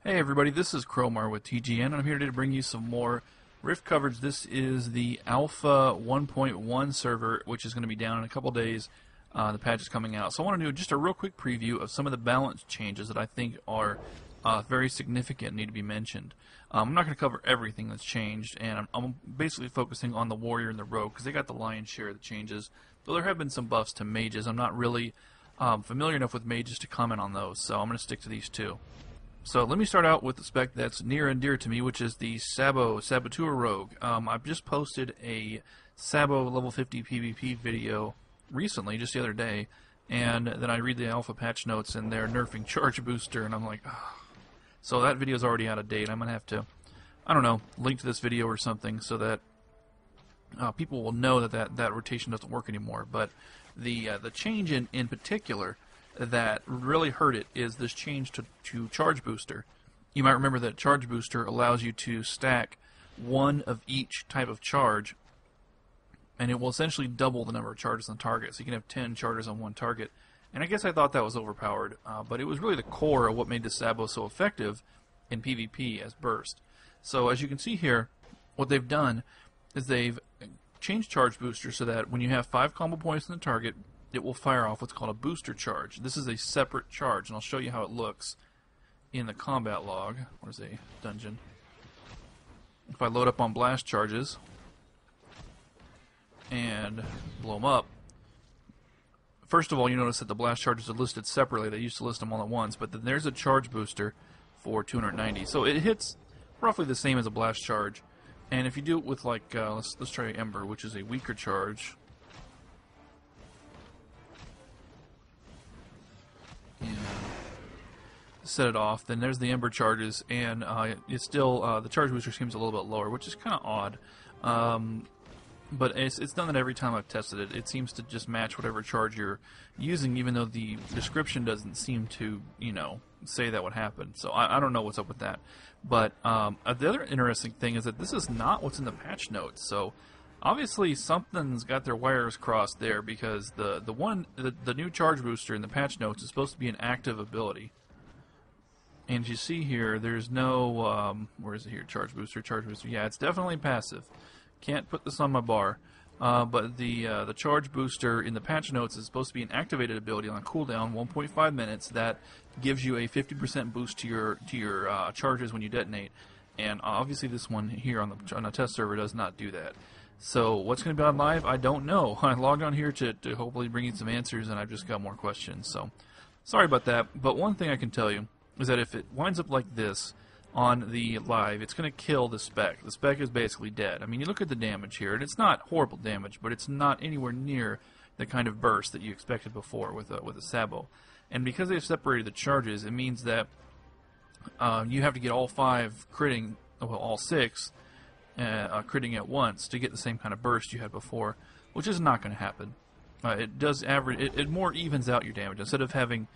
Hey everybody, this is Cromar with TGN, and I'm here today to bring you some more Rift coverage. This is the Alpha 1.1 server, which is going to be down in a couple days. The patch is coming out. So I want to do just a real quick preview of some of the balance changes that I think are very significant and need to be mentioned. I'm not going to cover everything that's changed, and I'm basically focusing on the Warrior and the Rogue, because they got the lion's share of the changes. Though there have been some buffs to mages, I'm not really familiar enough with mages to comment on those, so I'm going to stick to these two. So let me start out with the spec that's near and dear to me, which is the Saboteur Rogue. I've just posted a Sabo level 50 PvP video recently, just the other day, and then I read the alpha patch notes and they're nerfing Charge Booster, and I'm like, oh. So that video is already out of date. I'm going to have to, I don't know, link to this video or something so that people will know that rotation doesn't work anymore. But the change in particular that really hurt it is this change to Charge Booster. You might remember that Charge Booster allows you to stack one of each type of charge, and it will essentially double the number of charges on target. So you can have 10 charges on one target. And I guess I thought that was overpowered, but it was really the core of what made the Sabo so effective in PvP as burst. So as you can see here, what they've done is they've changed Charge Booster so that when you have 5 combo points on the target, it will fire off what's called a booster charge. This is a separate charge, and I'll show you how it looks in the combat log. Where's a dungeon? If I load up on blast charges and blow them up, first of all, you notice that the blast charges are listed separately. They used to list them all at once, but then there's a charge booster for 290. So it hits roughly the same as a blast charge. And if you do it with, like, let's try Ember, which is a weaker charge. Set it off, then there's the Ember charges, and it's still the charge booster seems a little bit lower, which is kind of odd. But it's done that every time I've tested it. It seems to just match whatever charge you're using, even though the description doesn't seem to, say that would happen. So I don't know what's up with that. But the other interesting thing is that this is not what's in the patch notes. So obviously something's got their wires crossed there, because the new charge booster in the patch notes is supposed to be an active ability. And as you see here, there's no, where is it here? Charge booster. Yeah, it's definitely passive. Can't put this on my bar. But the charge booster in the patch notes is supposed to be an activated ability on cooldown, 1.5 minutes, that gives you a 50% boost to your charges when you detonate. And obviously this one here on the test server does not do that. So what's going to be on live? I don't know. I logged on here to hopefully bring you some answers, and I've just got more questions. So sorry about that. But one thing I can tell you is that if it winds up like this on the live, it's going to kill the spec. The spec is basically dead. I mean, you look at the damage here, and it's not horrible damage, but it's not anywhere near the kind of burst that you expected before with a Sabo. And because they've separated the charges, it means that you have to get all 5 critting, well, all 6 critting at once to get the same kind of burst you had before, which is not going to happen. It does average. It more evens out your damage. Instead of having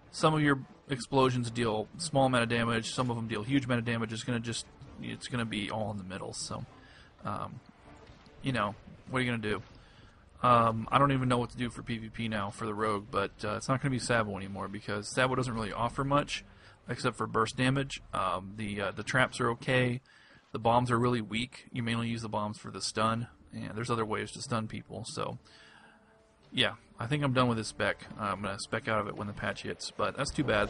some of your explosions deal small amount of damage, some of them deal huge amount of damage, it's going to be all in the middle. So, what are you going to do? I don't even know what to do for PvP now for the Rogue, but it's not going to be Sabo anymore, because Sabo doesn't really offer much except for burst damage. The traps are okay. The bombs are really weak. You mainly use the bombs for the stun, and there's other ways to stun people. So, yeah, I think I'm done with this spec. I'm going to spec out of it when the patch hits, but that's too bad.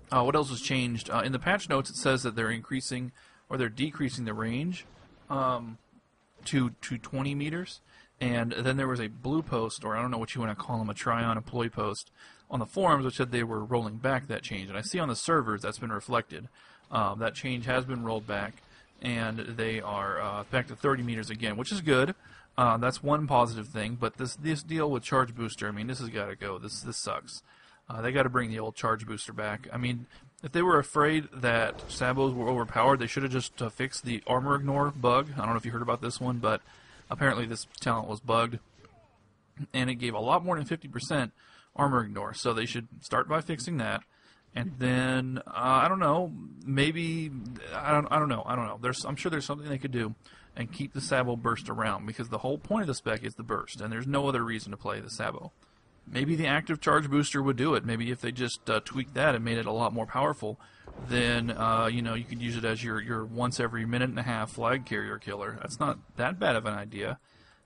What else has changed? In the patch notes, it says that they're increasing or they're decreasing the range to 20 meters. And then there was a blue post, or I don't know what you want to call them, a try-on employee post on the forums, which said they were rolling back that change. And I see on the servers that's been reflected. That change has been rolled back, and they are back to 30 meters again, which is good. That's one positive thing, but this deal with Charge Booster, I mean, this has got to go. This sucks. They got to bring the old Charge Booster back. I mean, if they were afraid that Sabos were overpowered, they should have just fixed the Armor Ignore bug. I don't know if you heard about this one, but apparently this talent was bugged, and it gave a lot more than 50% Armor Ignore. So they should start by fixing that. And then I don't know, maybe I don't know. I'm sure there's something they could do and keep the Sabo burst around, because the whole point of the spec is the burst, and there's no other reason to play the Sabo. maybe the active charge booster would do it. Maybe if they just tweaked that and made it a lot more powerful, then you know, you could use it as your once every minute and a half flag carrier killer. That's not that bad of an idea.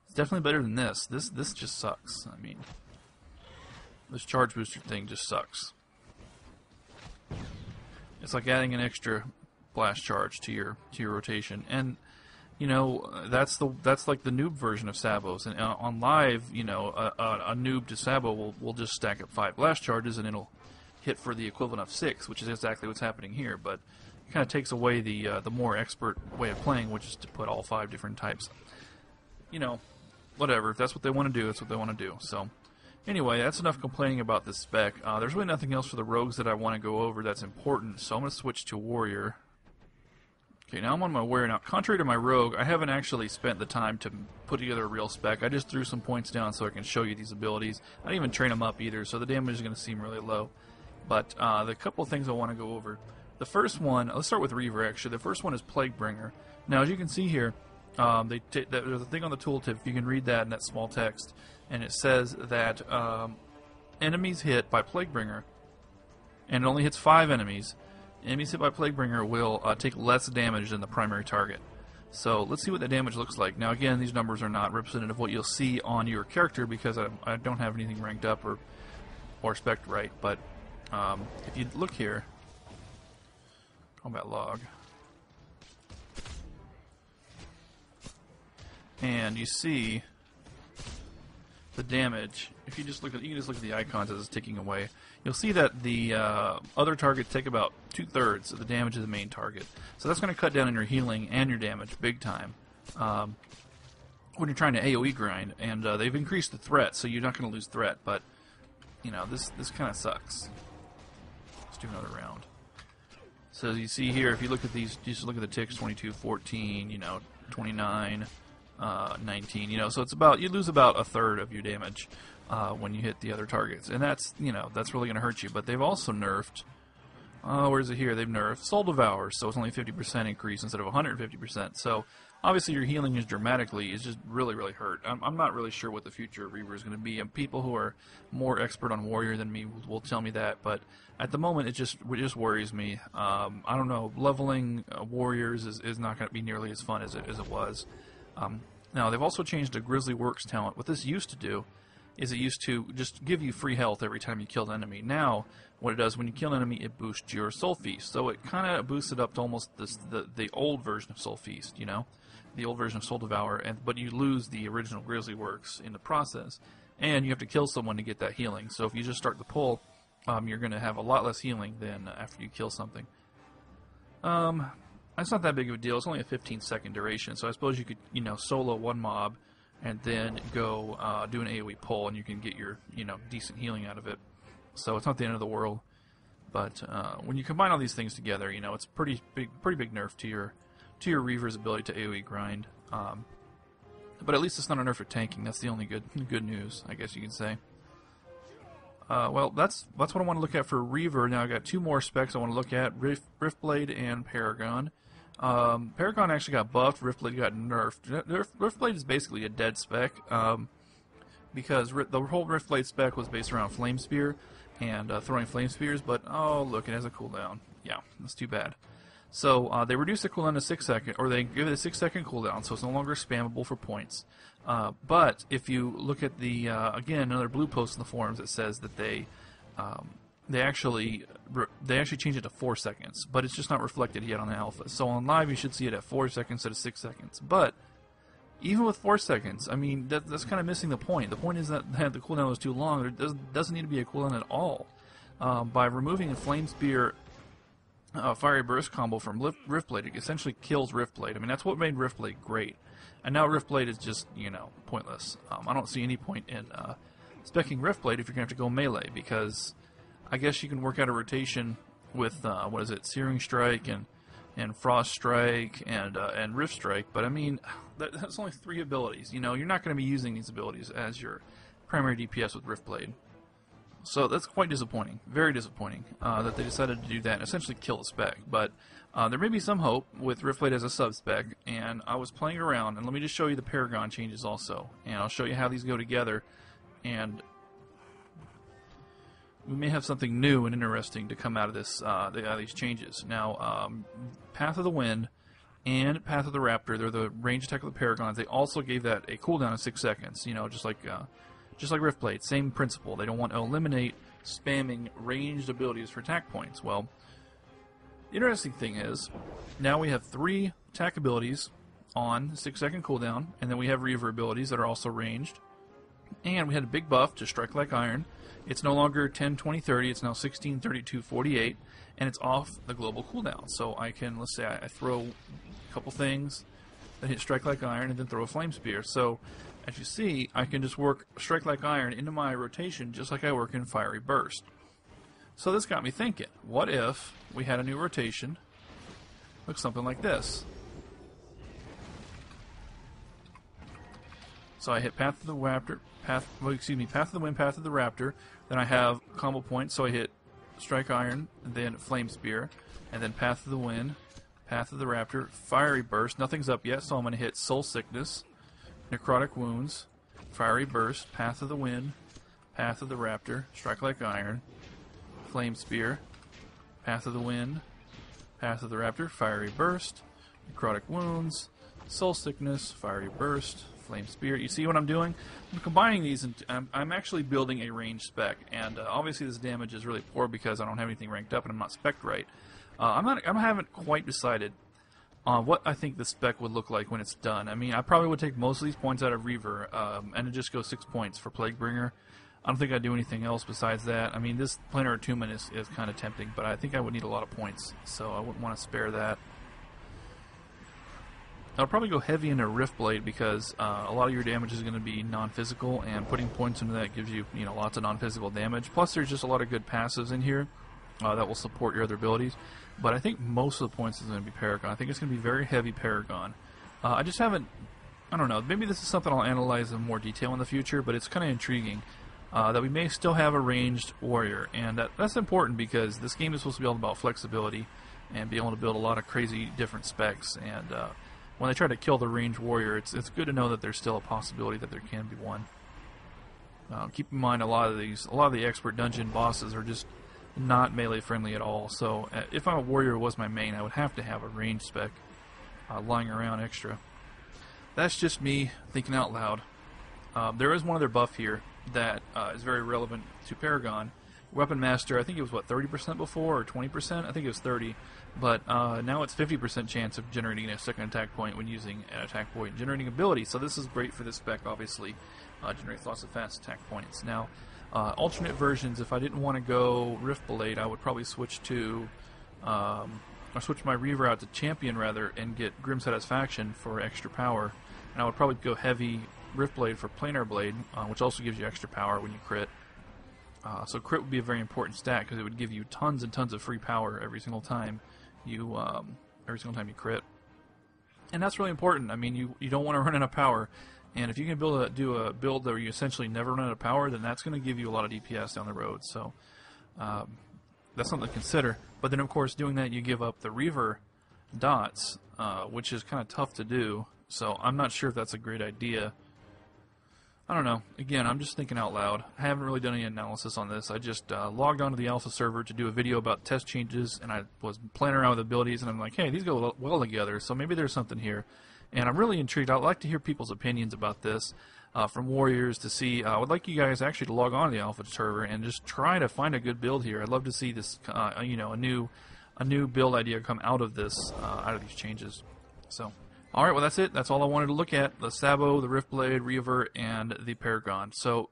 It's definitely better than this. This just sucks. I mean, this charge booster thing just sucks. It's like adding an extra blast charge to your rotation, and you know, that's like the noob version of Sabos. And on live, you know, a noob to Sabo will just stack up 5 blast charges and it'll hit for the equivalent of 6, which is exactly what's happening here. But it kind of takes away the more expert way of playing, which is to put all 5 different types. You know, whatever. If that's what they want to do, that's what they want to do. So anyway, that's enough complaining about this spec. There's really nothing else for the rogues that I want to go over that's important. So I'm going to switch to warrior. Okay, now I'm on my warrior. Now, contrary to my rogue, I haven't actually spent the time to put together a real spec. I just threw some points down so I can show you these abilities. I didn't even train them up either, so the damage is going to seem really low. But the couple of things I want to go over. The first one, let's start with Reaver actually. The first one is Plaguebringer. Now, as you can see here, there's a thing on the tooltip. You can read that in that small text, and it says that enemies hit by Plaguebringer, and it only hits 5 enemies. Enemies hit by Plaguebringer will take less damage than the primary target. So let's see what the damage looks like. Now again, these numbers are not representative of what you'll see on your character because I don't have anything ranked up or spec right. But if you look here, combat log, and you see the damage. If you just look at, you can just look at the icons as it's ticking away. You'll see that the other targets take about 2/3 of the damage of the main target. So that's going to cut down on your healing and your damage big time when you're trying to AOE grind. And they've increased the threat, so you're not going to lose threat. But you know, this kind of sucks. Let's do another round. So as you see here, if you look at these, just look at the ticks: 22, 14, you know, 29. 19, you know, so it's about, you lose about 1/3 of your damage when you hit the other targets, and that's, you know, that's really going to hurt you. But they've also nerfed, where is it here? They've nerfed Soul Devour, so it's only 50% increase instead of 150%. So obviously your healing is dramatically, it's just really, really hurt. I'm not really sure what the future of Reaver is going to be, and people who are more expert on Warrior than me will tell me that, but at the moment it just worries me. I don't know, leveling Warriors is not going to be nearly as fun as it was. Now, they've also changed the Grizzly Works talent. What this used to do is it used to just give you free health every time you killed an enemy. Now, what it does, when you kill an enemy, it boosts your Soul Feast. So it kind of boosts it up to almost the old version of Soul Feast, you know? The old version of Soul Devour, but you lose the original Grizzly Works in the process. And you have to kill someone to get that healing. So if you just start the pull, you're going to have a lot less healing than after you kill something. It's not that big of a deal. It's only a 15-second duration, so I suppose you could, you know, solo one mob and then go do an AoE pull, and you can get your, you know, decent healing out of it. So it's not the end of the world. But when you combine all these things together, you know, it's pretty big nerf to your Reaver's ability to AoE grind. But at least it's not a nerf for tanking. That's the only good news, I guess you could say. Well, that's what I want to look at for Reaver. Now I got 2 more specs I want to look at: Riftblade and Paragon. Paragon actually got buffed. Riftblade got nerfed. Riftblade is basically a dead spec because the whole Riftblade spec was based around Flame Spear and throwing Flame Spears. But oh look, it has a cooldown. Yeah, that's too bad. So they reduced the cooldown to 6 seconds, or they give it a 6-second cooldown, so it's no longer spammable for points. But if you look at the again, another blue post in the forums that says that they actually changed it to 4 seconds, but it's just not reflected yet on the alpha. So on live, you should see it at 4 seconds instead of 6 seconds. But even with 4 seconds, I mean, that's kind of missing the point. The point is that the cooldown was too long. There doesn't need to be a cooldown at all. By removing a Flame Spear Fiery Burst combo from Riftblade, it essentially kills Riftblade. I mean, that's what made Riftblade great. And now Riftblade is just, you know, pointless. I don't see any point in speccing Riftblade if you're going to have to go melee, because I guess you can work out a rotation with, what is it, Searing Strike and Frost Strike and Rift Strike, but I mean, that's only 3 abilities. You know, you're not going to be using these abilities as your primary DPS with Riftblade. So that's quite disappointing, very disappointing, that they decided to do that and essentially kill the spec. But there may be some hope with Riftblade as a sub-spec, and I was playing around, and let me just show you the Paragon changes also, and I'll show you how these go together, and we may have something new and interesting to come out of this these changes. Now, Path of the Wind and Path of the Raptor, they're the range attack of the Paragons. They also gave that a cooldown of 6 seconds. You know, just like Riftblade, same principle. They don't want to eliminate spamming ranged abilities for attack points. Well, the interesting thing is, now we have 3 attack abilities on 6-second cooldown, and then we have Reaver abilities that are also ranged. And we had a big buff to Strike Like Iron. It's no longer 10, 20, 30, it's now 16, 32, 48, and it's off the global cooldown. So I can, let's say I throw a couple things, then hit Strike Like Iron, and then throw a Flame Spear. So, as you see, I can just work Strike Like Iron into my rotation just like I work in Fiery Burst. So this got me thinking, what if we had a new rotation, looks something like this. So I hit Path of the Raptor, Path of the Wind, Path of the Raptor. Then I have combo points, so I hit Strike Iron, then Flame Spear, and then Path of the Wind, Path of the Raptor, Fiery Burst. Nothing's up yet, so I'm going to hit Soul Sickness, Necrotic Wounds, Fiery Burst, Path of the Wind, Path of the Raptor, Strike Like Iron, Flame Spear, Path of the Wind, Path of the Raptor, Fiery Burst, Necrotic Wounds, Soul Sickness, Fiery Burst, Flame Spear. You see what I'm doing? I'm combining these, and I'm actually building a range spec, and obviously this damage is really poor because I don't have anything ranked up and I'm not spec'd right. I haven't quite decided on what I think the spec would look like when it's done. I mean, I probably would take most of these points out of Reaver, and it just goes 6 points for Plaguebringer. I don't think I'd do anything else besides that. I mean, this Planar Attunement is kind of tempting, but I think I would need a lot of points, so I wouldn't want to spare that. I'll probably go heavy into Riftblade because a lot of your damage is going to be non-physical, and putting points into that gives you, lots of non-physical damage. Plus, there's just a lot of good passives in here that will support your other abilities. But I think most of the points is going to be Paragon. I think it's going to be very heavy Paragon. I just haven't, I don't know, maybe this is something I'll analyze in more detail in the future, but it's kind of intriguing that we may still have a ranged warrior. And that's important because this game is supposed to be all about flexibility and be able to build a lot of crazy different specs. And when they try to kill the ranged warrior, it's good to know that there's still a possibility that there can be one. Keep in mind, a lot of the expert dungeon bosses are just not melee friendly at all. So if a warrior was my main, I would have to have a ranged spec lying around extra. That's just me thinking out loud. There is one other buff here that is very relevant to Paragon. Weapon Master, I think it was, 30% before, or 20%? I think it was 30. But now it's 50% chance of generating a second attack point when using an attack point generating ability. So this is great for this spec, obviously. Generates lots of fast attack points. Now, alternate versions, if I didn't want to go Riftblade, I would probably switch to, or switch my Reaver out to Champion, rather, and get Grim Satisfaction for extra power. And I would probably go heavy Riftblade for Planar Blade, which also gives you extra power when you crit. So crit would be a very important stat because it would give you tons and tons of free power every single time you crit, and that's really important. I mean, you don't want to run out of power, and if you can do a build where you essentially never run out of power, then that's going to give you a lot of DPS down the road. So that's something to consider. But then, of course, doing that, you give up the Reaver dots, which is kind of tough to do. So I'm not sure if that's a great idea. I don't know. Again, I'm just thinking out loud. I haven't really done any analysis on this. I just logged onto the alpha server to do a video about test changes, and I was playing around with abilities, and I'm like, hey, these go well together, so maybe there's something here. And I'm really intrigued. I'd like to hear people's opinions about this from warriors to see. I would like you guys actually to log on to the alpha server and just try to find a good build here. I'd love to see this, a new build idea come out of this, out of these changes. So. Alright, well that's it. That's all I wanted to look at. The Sabo, the Riftblade, Reaver, and the Paragon. So